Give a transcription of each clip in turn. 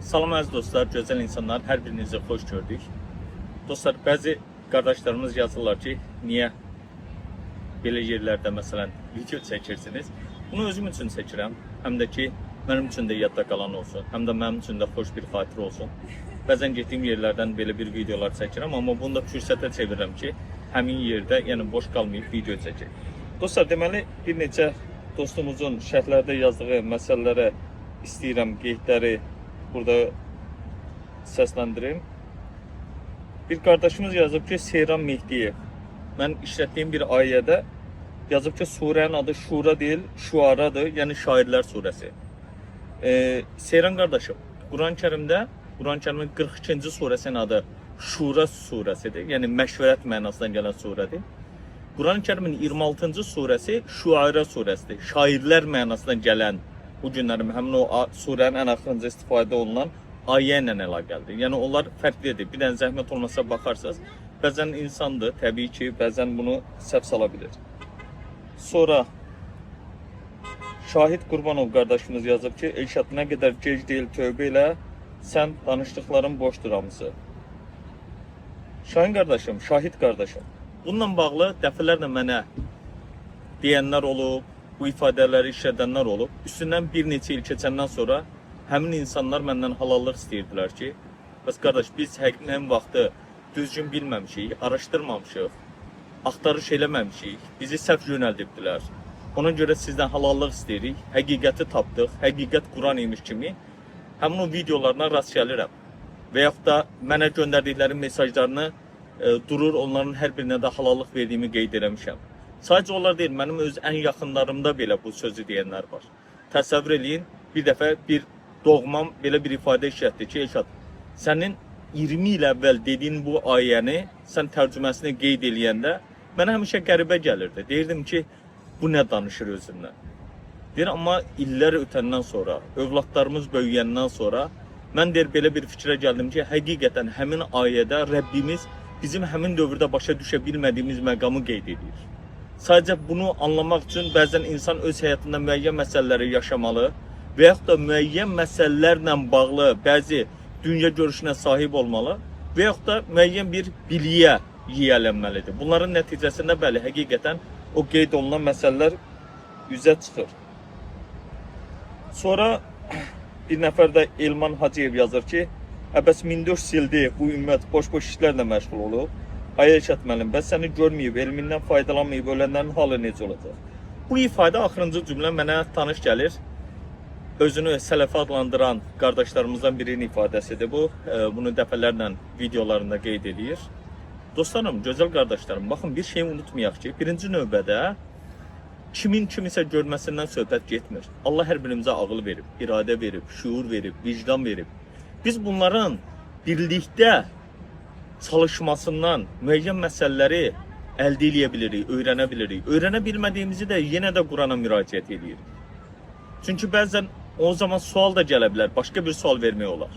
Salam əziz dostlar, gözəl insanlar, hər birinizi xoş gördük. Dostlar, bəzi qardaşlarımız yazırlar ki, niyə belə yerlərdə məsələn video çəkirsiniz? Bunu özüm üçün çəkirəm, həm də ki, mənim üçün də yadda qalan olsun, həm də mənim üçün də xoş bir xatirə olsun. Bəzən getdiyim yerlərdən belə bir videolar çəkirəm, amma bunu da fürsətə çevirirəm ki, həmin yerdə, yəni boş qalmayıb video çəkək. Dostlar, deməli, bir neçə dostumuzun şərhlərdə yazdığı məsələlərə istəyirəm qeydləri burada səsləndirim. Bir qardaşımız yazıb ki, Seyran Mehdiyev. Mən işlətdiyim bir ayədə yazıb ki, surənin adı Şura deyil, Şuaradır, yəni Şairlər surəsi. Seyran qardaşım, Quran-Kərimdə, Quran-Kərimin 42-ci surəsinin adı Şura surəsidir, yəni məşvərət mənasından gələn surədir. Quran-Kərimin 26-cı surəsi Şuara surəsidir, şairlər mənasından gələn. Bu günlərim həmin o surənin ən axırıncı istifadə olunan ayə ilə əlaqəlidir. Yəni onlar fərqlidir. Bir dənə zəhmət olmasa baxarsınız, bəzən insandır, təbii ki, bəzən bunu səhv sala bilir. Sonra Şahid Qurbanov qardaşımız yazıb ki, Elşad nə qədər gec deyil tövbə elə, sən danışdıqların boşdur hamısı. Şahin qardaşım, Şahid qardaşım, bununla bağlı dəfələrlə mənə deyənlər olub, bu ifadələri işlədənlər olub. Üstündən bir neçə il keçəndən sonra həmin insanlar məndən halallıq istəyirdilər ki, bəs qardaş, biz həqiqətən vaxtı düzgün bilməmişik, araşdırmamışıq, axtarış eləməmişik, bizi səhv yönəldibdilər. Ona görə sizdən halallıq istəyirik, həqiqəti tapdıq, həqiqət Quran imiş kimi həmin o videolarına rast gəlirəm. Və yaxud da mənə göndərdikləri mesajlarını durur, onların hər birinə də halallıq verdiyimi qeyd eləmişəm. Sadəcə onlar deyil, mənim öz ən yaxınlarımda belə bu sözü deyənlər var. Təsəvvür eləyin, bir dəfə bir doğmam belə bir ifadə işlətdi ki, Elşad, sənin 20 il əvvəl dediyin bu ayəni, sən tərcüməsini qeyd eləyəndə mənə həmişə qəribə gəlirdi. Deyirdim ki, bu nə danışır özündən? Deyir, amma illər ötəndən sonra, övladlarımız böyüyəndən sonra, mən deyir, belə bir fikrə gəldim ki, həqiqətən həmin ayədə Rəbbimiz bizim həmin dövrdə başa düşə bilmədiyimiz məqamı qeyd edir. Sadəcə bunu anlamaq üçün bəzən insan öz həyatında müəyyən məsələləri yaşamalı və yaxud da müəyyən məsələlərlə bağlı bəzi dünya görüşünə sahib olmalı və yaxud da müəyyən bir biliyə yiyələnməlidir. Bunların nəticəsində bəli, həqiqətən o qeyd olunan məsələlər üzə çıxır. Sonra bir nəfər də Elman Hacıyev yazır ki, bəs 1400 ildir bu ümmət boş-boş işlərlə məşğul olub. Ay Elşad müəllim, bəs səni görməyib, elmindən faydalanmayıb ölənlərin halı necə olacaq? Bu ifadə axırıncı cümlə mənə tanış gəlir. Özünü sələfə adlandıran qardaşlarımızdan birinin ifadəsidir bu. Bunu dəfələrlə videolarında qeyd edir. Dostlarım, gözəl qardaşlarım, baxın bir şeyi unutmayaq ki, birinci növbədə kimin kimisə görməsindən söhbət getmir. Allah hər birimizə ağıl verib, iradə verib, şuur verib, vicdan verib. Biz bunların birlikdə çalışmasından müəyyən məsələləri əldə edə bilirik, öyrənə bilirik. Öyrənə bilmədiyimizi də yenə də Qurana müraciət edirik. Çünki bəzən o zaman sual da gələ bilər, başqa bir sual vermək olar.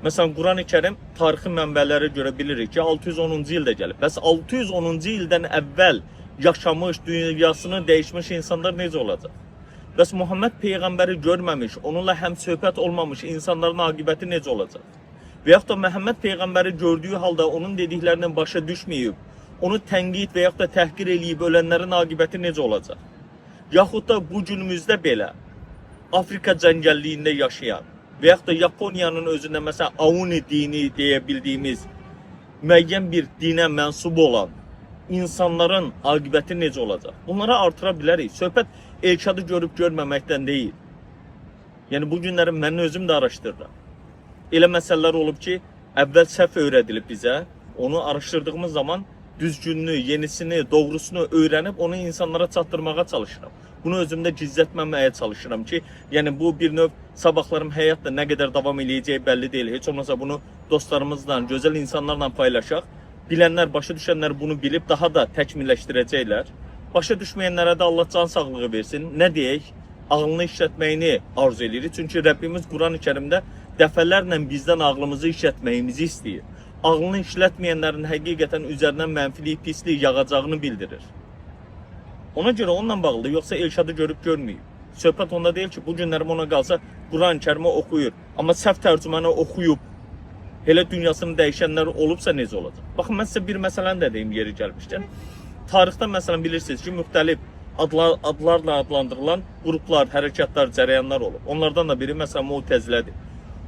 Məsələn, Quran-ı Kərim tarixi mənbələrə görə bilirik ki, 610-cu ildə gəlib. Bəs 610-cu ildən əvvəl yaşamış, dünyasını dəyişmiş insanlar necə olacaq? Bəs Muhammed Peyğəmbəri görməmiş, onunla həm söhbət olmamış insanların aqibəti necə olacaq? Və yaxud da Məhəmməd Peyğəmbəri gördüyü halda onun dediklərindən başa düşməyib, onu tənqid və yaxud da təhqir eləyib ölənlərin aqibəti necə olacaq? Yaxud da bu günümüzdə belə Afrika cəngəlliyində yaşayan və yaxud da Yaponiyanın özündə məsələn Auni dini deyə bildiyimiz müəyyən bir dinə mənsub olan insanların aqibəti necə olacaq? Bunlara artıra bilərik. Söhbət Elşadı görüb görməməkdən deyil. Yəni bu günləri mən özüm də araşdırıram. Elə məsələlər olub ki, əvvəl səhv öyrədilib bizə, onu araşdırdığımız zaman düzgünlüyü, yenisini, doğrusunu öyrənib onu insanlara çatdırmağa çalışıram. Bunu özümdə gizlətməməyə çalışıram ki, yəni bu bir növ sabahlarım həyatda nə qədər davam eləyəcəyi bəlli deyil. Heç olmasa bunu dostlarımızla, gözəl insanlarla paylaşaq. Bilənlər, başa düşənlər bunu bilib daha da təkmilləşdirəcəklər. Başa düşməyənlərə də Allah can sağlığı versin. Nə deyək? Ağlını işlətməyini arzu edirik. Çünki Rəbbimiz Quran-ı Kərimdə dəfələrlə bizdən ağlımızı işlətməyimizi istəyir. Ağlını işlətməyənlərin həqiqətən üzərindən mənfilik, pislik yağacağını bildirir. Ona görə onunla bağlıdır, yoxsa Elşadı görüb görməyib. Söhbət onda deyil ki, bu günlərim ona qalsa Quran-Kərimi oxuyur, amma səhv tərcümanı oxuyub elə dünyasını dəyişənlər olubsa necə olacaq? Baxın, mən sizə bir məsələni də deyim yeri gəlmişkən. Tarixdə məsələn bilirsiniz ki, müxtəlif adlarla adlandırılan qruplar, hərəkətlər, cərəyanlar olub. Onlardan da biri məsələn Mu'təzilədir.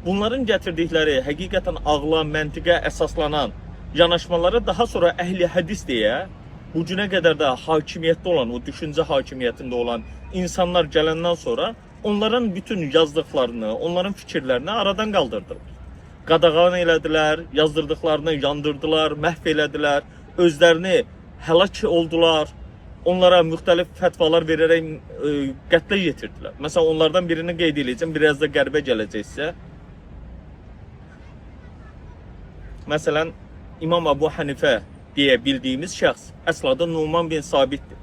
Bunların gətirdikləri həqiqətən ağla, məntiqə əsaslanan yanaşmaları daha sonra əhli hədis deyə bu günə qədər də hakimiyyətdə olan, o düşüncə hakimiyyətində olan insanlar gələndən sonra onların bütün yazdıqlarını, onların fikirlərini aradan qaldırdılar. Qadağan elədilər, yazdırdıqlarını yandırdılar, məhv elədilər, özlərini həlak oldular, onlara müxtəlif fətvalar verərək qətlə yetirdilər. Məsələn, onlardan birini qeyd edəcəm, biraz da qəribə gələcəksə. Məsələn, İmam Əbu Hənifə deyə bildiyimiz şəxs əsl adı Numan bin Sabitdir.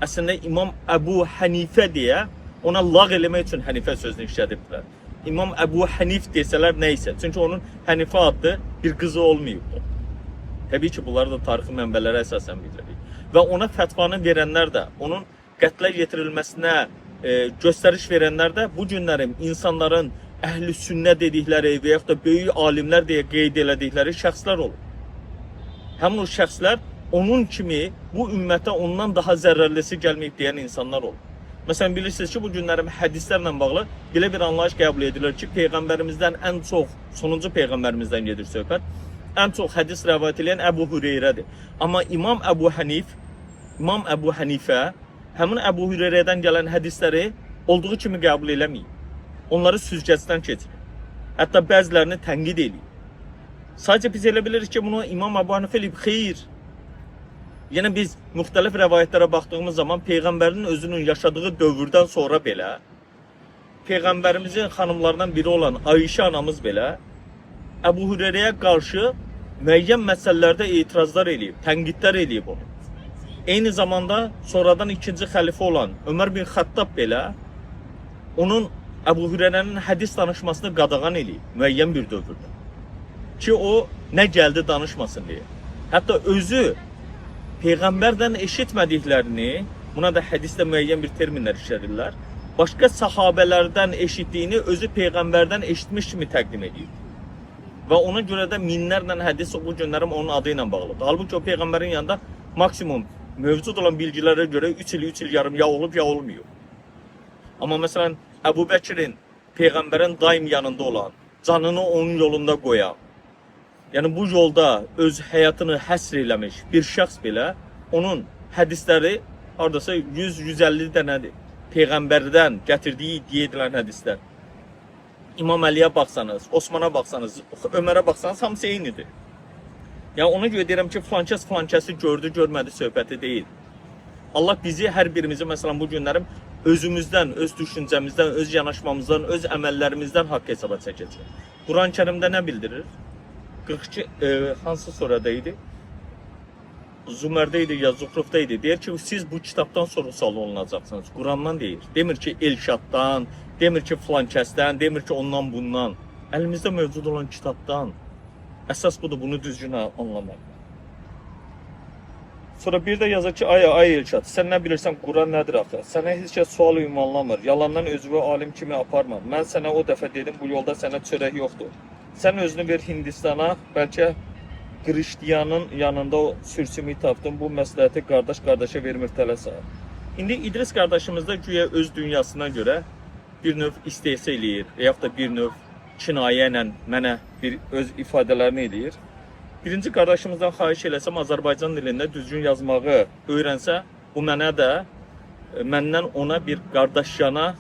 Əslində İmam Əbu Hənifə deyə ona lağ eləmək üçün Hənifə sözünü işlədibdilər. İmam Əbu Hənif desələr nə isə. Çünki onun Hənifə adlı bir qızı olmayıbdır. Təbii ki, bunlar da tarixi mənbələrə əsasən bildirilir. Və ona fətvanı verənlər də, onun qətlə yetirilməsinə göstəriş verənlər də bu günlərin insanların əhl-i sünnə dedikləri və yaxud da böyük alimlər deyə qeyd elədikləri şəxslər olur. Həmin o şəxslər onun kimi bu ümmətə ondan daha zərərlisi gəlməyib deyən insanlar olur. Məsələn, bilirsiniz ki, bu günlərim hədislərlə bağlı belə bir anlayış qəbul edilir ki, Peyğəmbərimizdən ən çox, sonuncu Peyğəmbərimizdən gedir söhbət, ən çox hədis rəvayət edən Əbu Hüreyrədir. Amma İmam Əbu Hənifə həmin Əbu Hüreyrədən gələn hədisləri olduğu kimi qəbul eləməyib. Onları süzgəcdən keçirir. Hətta bəzilərini tənqid edir. Sadəcə biz elə bilirik ki, bunu İmam Əbu Hənifə eləyib, xeyr. Yəni biz müxtəlif rəvayətlərə baxdığımız zaman Peyğəmbərin özünün yaşadığı dövrdən sonra belə, Peyğəmbərimizin xanımlarından biri olan Ayşə anamız belə Əbu Hüreyrəyə qarşı müəyyən məsələlərdə etirazlar eləyib, tənqidlər eləyib onu. Eyni zamanda sonradan ikinci xəlifə olan Ömər bin Xattab belə onun Əbu Hüreyrənin hədis danışmasını qadağan eləyib müəyyən bir dövrdə. Ki o nə gəldi danışmasın deyə. Hətta özü Peyğəmbərdən eşitmədiklərini, buna da hədisdə müəyyən bir terminlər işlədirlər, başqa sahabələrdən eşitdiyini özü Peyğəmbərdən eşitmiş kimi təqdim edir. Və ona görə də minlərlə hədis bu günlərim onun adı ilə bağlıdır. Halbuki o Peyğəmbərin yanında maksimum mövcud olan bilgilərə görə 3 il yarım ya olub ya olmuyor. Amma məsələn Əbu Bəkirin Peyğəmbərin daim yanında olan, canını onun yolunda qoyan, yəni bu yolda öz həyatını həsr eləmiş bir şəxs belə onun hədisləri hardasa 100-150 dənədir. Peyğəmbərdən gətirdiyi iddia edilən hədislər. İmam Əliyə baxsanız, Osmana baxsanız, Ömərə baxsanız hamısı eynidir. Yəni ona görə deyirəm ki, filankəsi gördü, görmədi söhbəti deyil. Allah bizi, hər birimizi məsələn bu günlərim özümüzdən, öz düşüncəmizdən, öz yanaşmamızdan, öz əməllərimizdən haqq hesaba çəkəcək. Quran-Kərimdə nə bildirir? 42 hansı surədə idi? Zümərdə idi ya Zuhrufda idi. Deyir ki, siz bu kitabdan sorğu-sual olunacaqsınız. Qurandan deyir. Demir ki, Elşaddan, demir ki, filan kəsdən, demir ki, ondan bundan. Əlimizdə mövcud olan kitabdan. Əsas budur, bunu düzgün anlamaq. Sonra bir də yazır ki, ay Elşad, sən nə bilirsən, Quran nədir axı? Sənə heç kəs sual ünvanlamır. Yalandan özünü alim kimi aparma. Mən sənə o dəfə dedim, bu yolda sənə çörək yoxdur. Sən özünü ver Hindistana, bəlkə Hristiyanın yanında o sürsümü tapdın, bu məsləhəti qardaşa vermir tələsə. İndi İdris qardaşımız da güya öz dünyasına görə bir növ istehsa eləyir, yaxud da bir növ kinayə ilə mənə bir öz ifadələrini eləyir. Birinci qardaşımızdan xahiş eləsəm Azərbaycan dilində düzgün yazmağı öyrənsə, bu mənə də, məndən ona bir qardaşyana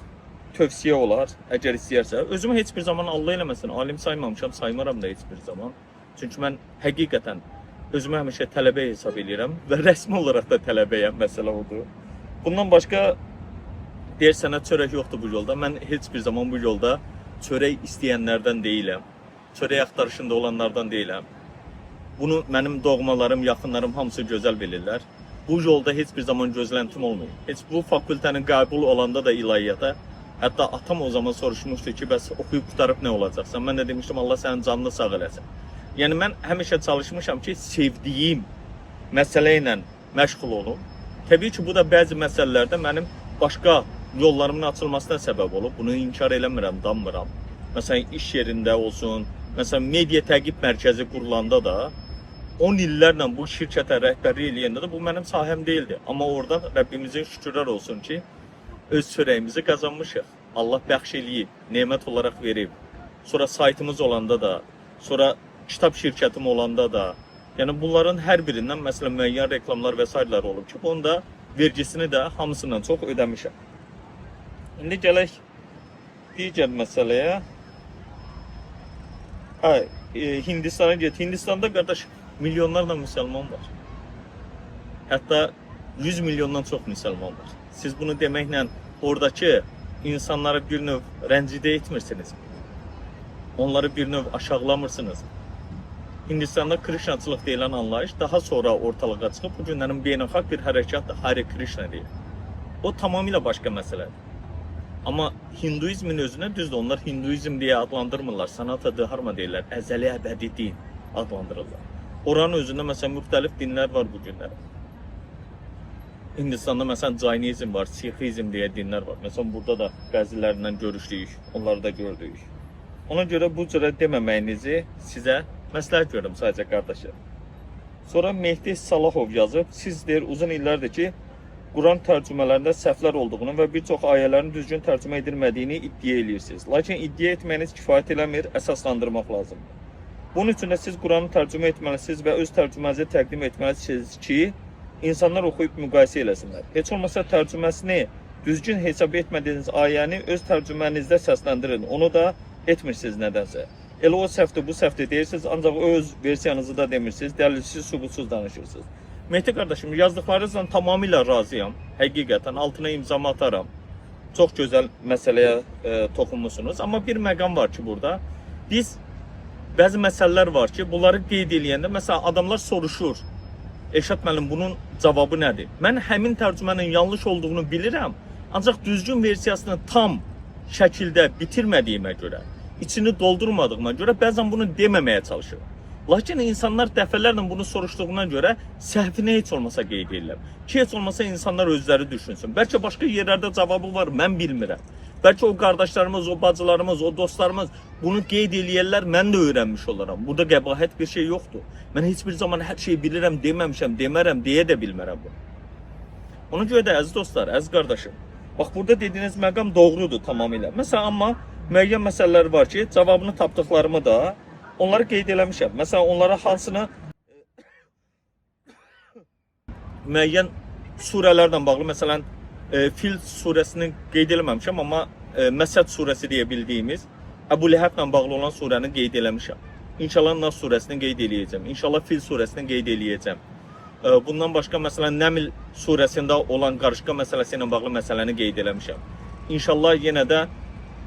tövsiyə olar, əgər istəyərsə. Özümü heç bir zaman Allah eləməsin, alim saymamışam, saymaram da heç bir zaman. Çünki mən həqiqətən özümü həmişə tələbə hesab edirəm və rəsmi olaraq da tələbəyəm, məsələ odur. Bundan başqa deyir sənə çörək yoxdur bu yolda. Mən heç bir zaman bu yolda çörək istəyənlərdən deyiləm. Çörək axtarışında olanlardan deyiləm. Bunu mənim doğmalarım, yaxınlarım hamısı gözəl bilirlər. Bu yolda heç bir zaman gözləntim olmuyor. Heç bu fakültənin qəbul olanda da ilahiyyata, hətta atam o zaman soruşmuşdu ki, bəs oxuyub qutarıb nə olacaqsan? Mən də demişdim, Allah sənin canını sağ eləsin. Yəni mən həmişə çalışmışam ki, sevdiyim məsələ ilə məşğul olum. Təbii ki, bu da bəzi məsələlərdə mənim başqa yollarımın açılmasına səbəb olub. Bunu inkar eləmirəm, danmıram. Məsələn, iş yerində olsun, məsələn, media təqib mərkəzi qurulanda da 10 illərlə bu şirkətə rəhbərlik eləyəndə də bu mənim sahəm deyildi. Amma oradan Rəbbimizin şükürlər olsun ki, öz çörəyimizi qazanmışıq. Allah bəxş eləyib, nemət olaraq verib. Sonra saytımız olanda da, sonra kitab şirkətim olanda da, yəni bunların hər birindən məsələn müəyyən reklamlar və s. olub ki, bunun da vergisini də hamısından çox ödəmişəm. İndi gələk digər məsələyə. Hindistana get. Hindistanda qardaş milyonlarla müsəlman var. Hətta 100 milyondan çox müsəlman var. Siz bunu deməklə oradakı insanları bir növ rəncidə etmirsiniz. Onları bir növ aşağılamırsınız. Hindistanda Krişnaçılıq deyilən anlayış daha sonra ortalığa çıxıb bu günlərin beynəlxalq bir hərəkatdır, Hare Krishna deyil. O tamamilə başqa məsələdir. Amma Hinduizmin özünə düzdür, onlar Hinduizm deyə adlandırmırlar, Sanata Dharma deyirlər, əzəli əbədi din adlandırırlar. Oranın özündə məsələn müxtəlif dinlər var bu günlər. Hindistanda məsələn Jainizm var, Sikhizm deyə dinlər var. Məsələn burada da bəzilərindən görüşdük, onları da gördük. Ona görə bu cürə deməməyinizi sizə məsləhət görürüm sadəcə qardaşlar. Sonra Mehdi Salahov yazıb, siz deyir uzun illərdir ki, Quran tərcümələrində səhvlər olduğunu və bir çox ayələrin düzgün tərcümə edilmədiyini iddia edirsiniz. Lakin iddia etməyiniz kifayət eləmir, əsaslandırmaq lazımdır. Bunun üçün də siz Quranı tərcümə etməlisiniz və öz tərcümənizi təqdim etməlisiniz ki, insanlar oxuyub müqayisə eləsinlər. Heç olmasa tərcüməsini düzgün hesab etmədiyiniz ayəni öz tərcümənizdə səsləndirin. Onu da etmirsiniz nədənsə. Elə o səhvdir, bu səhvdir deyirsiniz, ancaq öz versiyanızı da demirsiniz, dəlilsiz, sübutsuz danışırsınız. Mehdi qardaşım, yazdıqlarınızla tamamilə razıyam. Həqiqətən altına imzamı atarım. Çox gözəl məsələyə toxunmuşsunuz. Amma bir məqam var ki burada. Biz bəzi məsələlər var ki, bunları qeyd eləyəndə məsələn adamlar soruşur. Elşad müəllim, bunun cavabı nədir? Mən həmin tərcümənin yanlış olduğunu bilirəm. Ancaq düzgün versiyasını tam şəkildə bitirmədiyimə görə, içini doldurmadığıma görə bəzən bunu deməməyə çalışıram. Lakin insanlar dəfələrlə bunu soruşduğuna görə səhvini heç olmasa qeyd edirlər. Ki, heç olmasa insanlar özləri düşünsün. Bəlkə başqa yerlərdə cavabı var, mən bilmirəm. Bəlkə o qardaşlarımız, o bacılarımız, o dostlarımız bunu qeyd eləyərlər, mən də öyrənmiş olaram. Burada qəbahət bir şey yoxdur. Mən heç bir zaman hər şeyi bilirəm, deməmişəm, demərəm, deyə də bilmərəm bu. Ona görə də əziz dostlar, əziz qardaşım, bax burada dediyiniz məqam doğrudur tamamilə. Məsələn, amma müəyyən məsələlər var ki, cavabını tapdıqlarımı da onları qeyd eləmişəm. Məsələn, onlara hansını müəyyən surələrlə bağlı, məsələn, Fil surəsini qeyd eləməmişəm, amma Məsəd surəsi deyə bildiyimiz Əbu Ləhəblə bağlı olan surəni qeyd eləmişəm. İnşallah Nas surəsini qeyd eləyəcəm. İnşallah Fil surəsini qeyd eləyəcəm. Bundan başqa, məsələn, Nəml surəsində olan qarışqa məsələsi ilə bağlı məsələni qeyd eləmişəm. İnşallah yenə də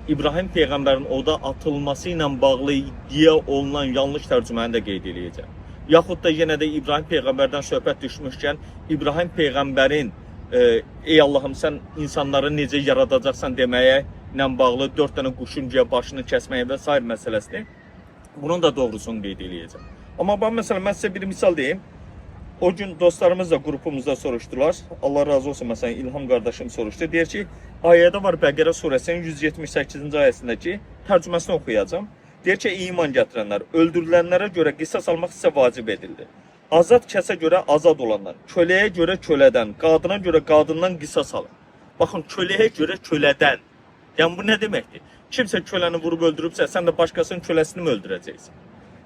İbrahim Peyğəmbərin oda atılması ilə bağlı iddia olunan yanlış tərcüməni də qeyd eləyəcəm. Yaxud da yenə də İbrahim Peyğəmbərdən söhbət düşmüşkən, İbrahim Peyğəmbərin ey Allahım sən insanları necə yaradacaqsan deməyə ilə bağlı 4 dənə quşun başını kəsməyə və s. məsələsini, bunun da doğrusunu qeyd eləyəcəm. Amma məsələn, mən sizə bir misal deyim. O gün dostlarımız da qrupumuzda soruşdular. Allah razı olsun, məsələn İlham qardaşım soruşdu. Deyir ki, ayədə var Bəqərə surəsinin 178-ci ayəsindəki tərcüməsini oxuyacağım. Deyir ki, iman gətirənlər, öldürülənlərə görə qisas almaq sizə vacib edildi. Azad kəsə görə azad olanlar, köləyə görə kölədən, qadına görə qadından qisas alın. Baxın, köləyə görə kölədən. Yəni bu nə deməkdir? Kimsə köləni vurub öldürübsə, sən də başqasının köləsini mi öldürəcəksin?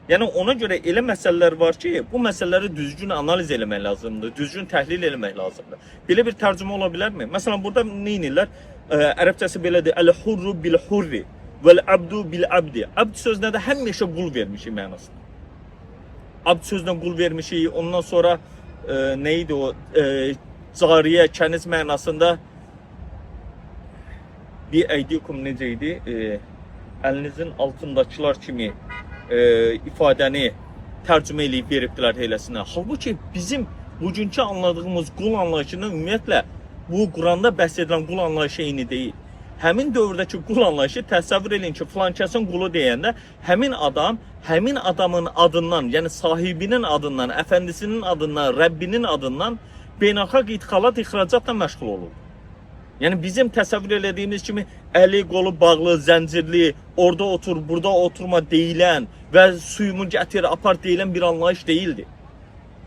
Yəni ona görə elə məsələlər var ki, bu məsələləri düzgün analiz eləmək lazımdır, düzgün təhlil eləmək lazımdır. Belə bir tərcümə ola bilərmi? Məsələn, burada nə edirlər? Ərəbcəsi belədir: Əl-hurru bil-hurri vəl-abdu bil-abdi. Abd sözünə də həmişə qul vermişik mənasında. Abd sözünə qul vermişik. Ondan sonra nə idi o? Cariyə, kəniz mənasında bir əydikum necə idi? Əlinizin altındakılar kimi ifadəni tərcümə eləyib veribdilər eləsinə. Halbuki bizim bugünkü anladığımız qul anlayışının ümumiyyətlə bu Quranda bəhs edilən qul anlayışı eyni deyil. Həmin dövrdəki qul anlayışı təsəvvür edin ki, filan kəsin qulu deyəndə həmin adam, həmin adamın adından, yəni sahibinin adından, əfəndisinin adından, Rəbbinin adından beynəlxalq idxalat, ixracatla məşğul olur. Yəni bizim təsəvvür elədiyimiz kimi əli, qolu bağlı, zəncirli, orada otur, burada oturma deyilən və suyumu gətir, apar deyilən bir anlayış değildi.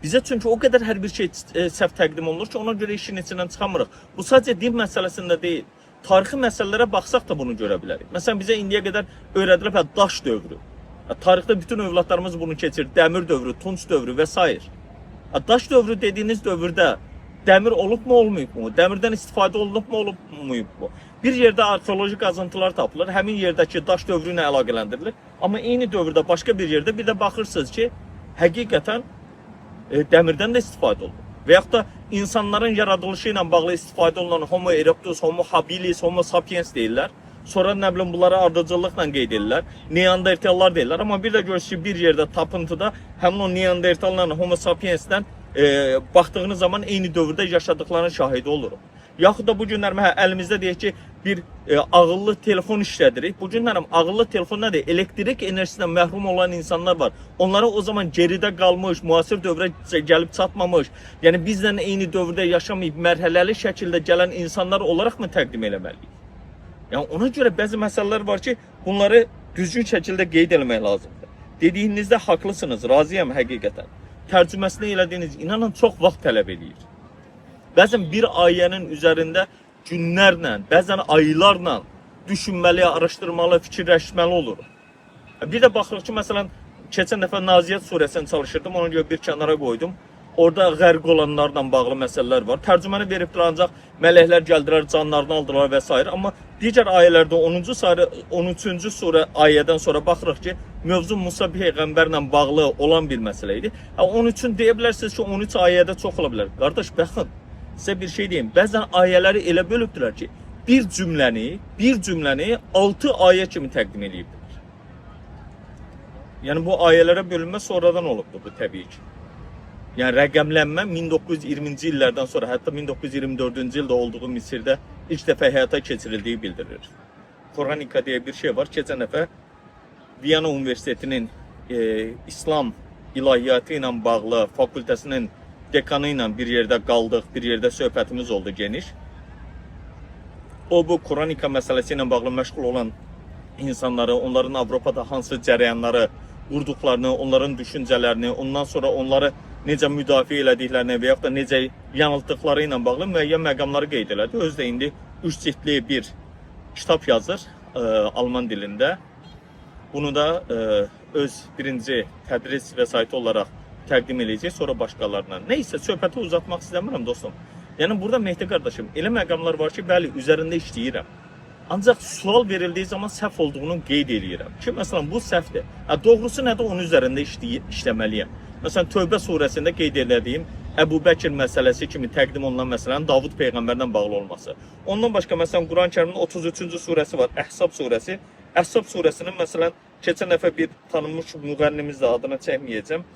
Bizə çünki o qədər hər bir şey səhv təqdim olunur ki, ona görə işin içindən çıxamırıq. Bu sadəcə din məsələsində deyil. Tarixi məsələlərə baxsaq da bunu görə bilərik. Məsələn, bizə indiyə qədər öyrədilib daş dövrü. Tarixdə bütün övladlarımız bunu keçir. Dəmir dövrü, tunç dövrü və s. Daş dövrü dediyiniz dövrdə dəmir olub mu, olmayıb mu? Dəmirdən istifadə olunub mu, olmayıb mu? Bir yerdə arxeoloji qazıntılar tapılır. Həmin yerdəki daş dövrü ilə əlaqələndirilir. Amma eyni dövrdə başqa bir yerdə bir də baxırsınız ki, həqiqətən dəmirdən də istifadə olunur. Və yaxud da insanların yaradılışı ilə bağlı istifadə olunan Homo erectus, Homo habilis, Homo sapiens deyirlər. Sonra nə bilim bunları ardıcıllıqla qeyd edirlər. Neandertallar deyirlər. Amma bir də görürsünüz ki, bir yerdə tapıntıda həmin o Neandertallarla Homo sapiensdən baxdığınız zaman eyni dövrdə yaşadıklarının şahidi oluruq. Yaxud da bu günlər əlimizdə deyək ki, bir ağıllı telefon işlədirik. Bu günlər ağıllı telefon nədir? Elektrik enerjisindən məhrum olan insanlar var. Onlara o zaman geridə qalmış, müasir dövrə gəlib çatmamış, yəni bizlə eyni dövrdə yaşamayıb mərhələli şəkildə gələn insanlar olaraq mı təqdim eləməliyik? Yəni ona görə bəzi məsələlər var ki, bunları düzgün şəkildə qeyd etmək lazımdır. Dediyinizdə haqlısınız, razıyam həqiqətən. Tərcüməsini elədiyiniz inanın çox vaxt tələb edir. Bəzən bir ayənin üzərində günlərlə, bəzən aylarla düşünməli, araşdırmalı, fikirləşməli oluruq. Bir də baxırıq ki, məsələn, keçən dəfə Naziyyət surəsini çalışırdım, ona görə bir kənara qoydum. Orada qərq olanlarla bağlı məsələlər var. Tərcüməni veribdir, ancaq mələklər gəldilər, canlarını aldılar və s. Amma digər ayələrdə 13-cü surə ayədən sonra baxırıq ki, mövzu Musa peyğəmbərlə bağlı olan bir məsələ idi. 13-ün deyə bilərsiniz ki, 13 ayədə çox ola bilər. Qardaş, baxın, sizə bir şey deyim. Bəzən ayələri elə bölübdülər ki, bir cümləni 6 ayə kimi təqdim edibdir. Yəni bu ayələrə bölünmə sonradan olubdur bu təbii ki. Yəni rəqəmlənmə 1920-ci illərdən sonra, hətta 1924-cü ildə olduğu Misirdə ilk dəfə həyata keçirildiyi bildirilir. Kronika deyə bir şey var. Keçən dəfə Viyana Universitetinin İslam ilahiyyatı ilə bağlı fakültəsinin dekanı ilə bir yerdə qaldıq, bir yerdə söhbətimiz oldu geniş. O bu kronika məsələsi ilə bağlı məşğul olan insanları, onların Avropada hansı cərəyanları qurduqlarını, onların düşüncələrini, ondan sonra onları necə müdafiə elədiklərini və yaxud da necə yanıltdıqları ilə bağlı müəyyən məqamları qeyd elədi. Özü də indi 3 cildli bir kitab yazır Alman dilində. Bunu da öz birinci tədris vəsaiti olaraq təqdim edəcək, sonra başqalarına. Neysə, söhbəti uzatmaq istəmirəm dostum. Yəni burada Mehdi qardaşım, elə məqamlar var ki, bəli, üzərində işləyirəm. Ancaq sual verildiyi zaman səhv olduğunu qeyd edirəm ki, məsələn, bu səhvdir. Doğrusu nədir, onun üzərində işləməliyəm. Məsələn, Tövbə surəsində qeyd edədiyim Əbu Bəkir məsələsi kimi təqdim olunan məsələnin Davud peyğəmbərlə bağlı olması. Ondan başqa, məsələn, Quran-Kərimin 33-cü surəsi var, Əhzab surəsi. Əhzab surəsinin, məsələn, keçən dəfə bir tanınmış müğənnimiz də adını çəkməyəcəm,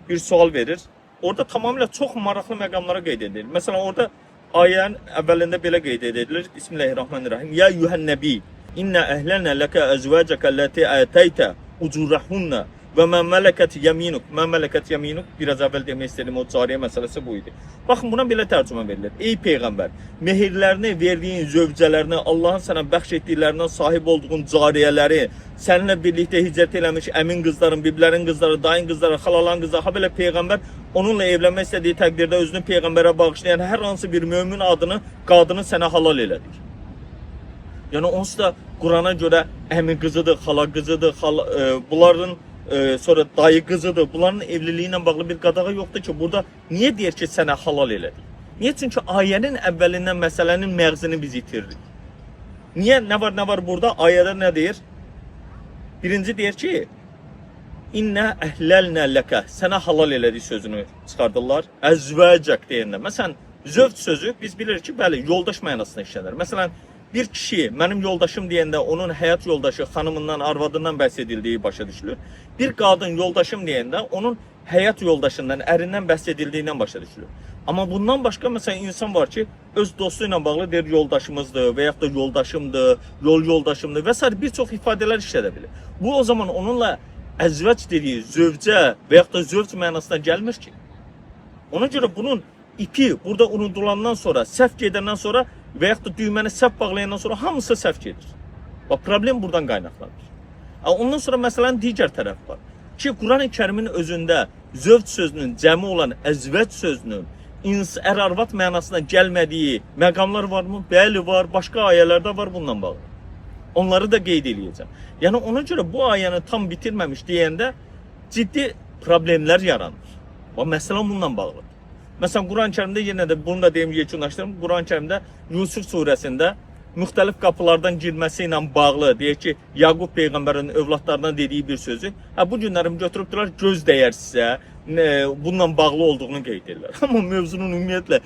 bir sual verir. Orada tamamilə çox maraqlı məqamlara qeyd edilir. Məsələn, orada ayənin əvvəlində belə qeyd edilir. Bismillahirrahmanirrahim. Ya yuhən nəbi, innə əhlənə ləkə əzvəcəkə ləti ətəytə ucurəhunna və mən mələkət yaminuk. Mən mələkət yaminuk, biraz əvvəl demək istədiyim o cariyə məsələsi bu idi. Baxın, buna belə tərcümə verilir. Ey Peyğəmbər, mehirlərini verdiyin zövcələrini, Allahın sənə bəxş etdiklərindən sahib olduğun cariyələri, səninlə birlikdə hicrət eləmiş əmin qızların, biblərin qızları, dayın qızları, xalalan qızları, ha belə Peyğəmbər onunla evlənmək istədiyi təqdirdə özünü Peyğəmbərə bağışlayan hər hansı bir mömin qadını sənə halal elədik. Yəni onsuz da Qurana görə əmin qızıdır, xala qızıdır, bunların sonra dayı qızıdır. Bunların evliliyi ilə bağlı bir qadağa yoxdur ki, burada niyə deyir ki, sənə halal elədik? Niyə? Çünki ayənin əvvəlindən məsələnin məğzini biz itiririk. Niyə? Nə var burada? Ayədə nə deyir? Birinci deyir ki, İnnə əhləlnə ləkə, sənə halal elədik sözünü çıxardırlar. Əzvəcək deyəndə. Məsələn, zövc sözü biz bilirik ki, bəli, yoldaş mənasında işlənir. Məsələn, bir kişi, mənim yoldaşım deyəndə onun həyat yoldaşı, xanımından, arvadından bəhs edildiyi başa düşülür. Bir qadın yoldaşım deyəndə onun həyat yoldaşından, ərindən bəhs edildiyindən başa düşülür. Amma bundan başqa məsələn insan var ki, öz dostu ilə bağlı deyir yoldaşımızdır və yaxud da yoldaşımdır, yol yoldaşımdır və s. bir çox ifadələr işlədə bilir. Bu o zaman onunla əzvəc dediyi zövcə və yaxud da zövc mənasına gəlmir ki. Ona görə bunun ipi burada unudulandan sonra, səhv gedəndən sonra və yaxud da düyməni səhv bağlayandan sonra hamısı səhv gedir. Bax, problem buradan qaynaqlanır. Ondan sonra məsələnin digər tərəfi var. Ki, Quran-ı Kərimin özündə zövc sözünün, cəmi olan əzvəc sözünün ər-arvad mənasına gəlmədiyi məqamlar varmı? Bəli, var. Başqa ayələrdə var bununla bağlı. Onları da qeyd eləyəcəm. Yəni, ona görə bu ayəni tam bitirməmiş deyəndə ciddi problemlər yaranır. Və məsələ bununla bağlıdır. Məsələn, Quran-ı Kərimdə yenə də bunu da deyim, yekunlaşdırım. Quran-ı Kərimdə Yusuf surəsində müxtəlif qapılardan girməsi ilə bağlı deyək ki, Yaqub peyğəmbərin övladlarına dediyi bir sözü. Bu günlərim götürübdülər, göz dəyər sizə, bununla bağlı olduğunu qeyd edirlər. Amma mövzunun ümumiyyətlə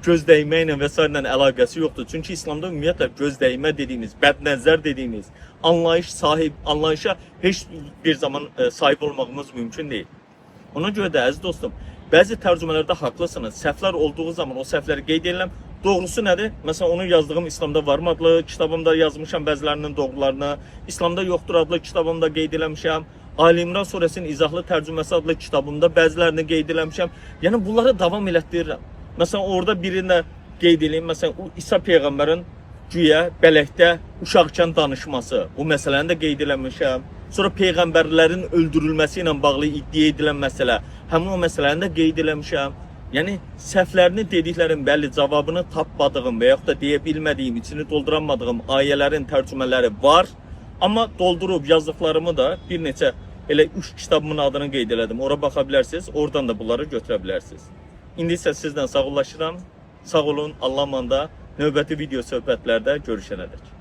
göz dəyməklə və s. ilə əlaqəsi yoxdur. Çünki İslamda ümumiyyətlə göz dəymə dediyimiz, bədnəzər dediyimiz anlayışa heç bir zaman sahib olmağımız mümkün deyil. Ona görə də əziz dostum, bəzi tərcümələrdə haqlısınız. Səhvlər olduğu zaman o səhvləri qeyd edirəm. Doğrusu nədir? Məsələn, onu yazdığım İslamda varmı adlı kitabımda yazmışam bəzilərinin doğrularını. İslamda yoxdur adlı kitabımda qeyd eləmişəm. Ali İmran surəsinin izahlı tərcüməsi adlı kitabımda bəzilərini qeyd eləmişəm. Yəni bunları davam elətdirirəm. Məsələn, orada birində qeyd edeyim. Məsələn, İsa peyğəmbərin güya bələkdə uşaqkən danışması. Bu məsələni də qeyd eləmişəm. Sonra peyğəmbərlərin öldürülməsi ilə bağlı iddia edilən məsələ. Həmin o məsələni də qeyd eləmişəm. Yəni, səhvlərini dediklərin bəli cavabını tapmadığım və yaxud da deyə bilmədiyim, içini dolduramadığım ayələrin tərcümələri var. Amma doldurub yazdıqlarımı da bir neçə, elə 3 kitabımın adını qeyd elədim. Ora baxa bilərsiniz, oradan da bunları götürə bilərsiniz. İndi isə sizdən sağollaşıram. Sağ olun, Allah'a əmanət. Növbəti video söhbətlərdə görüşənədək.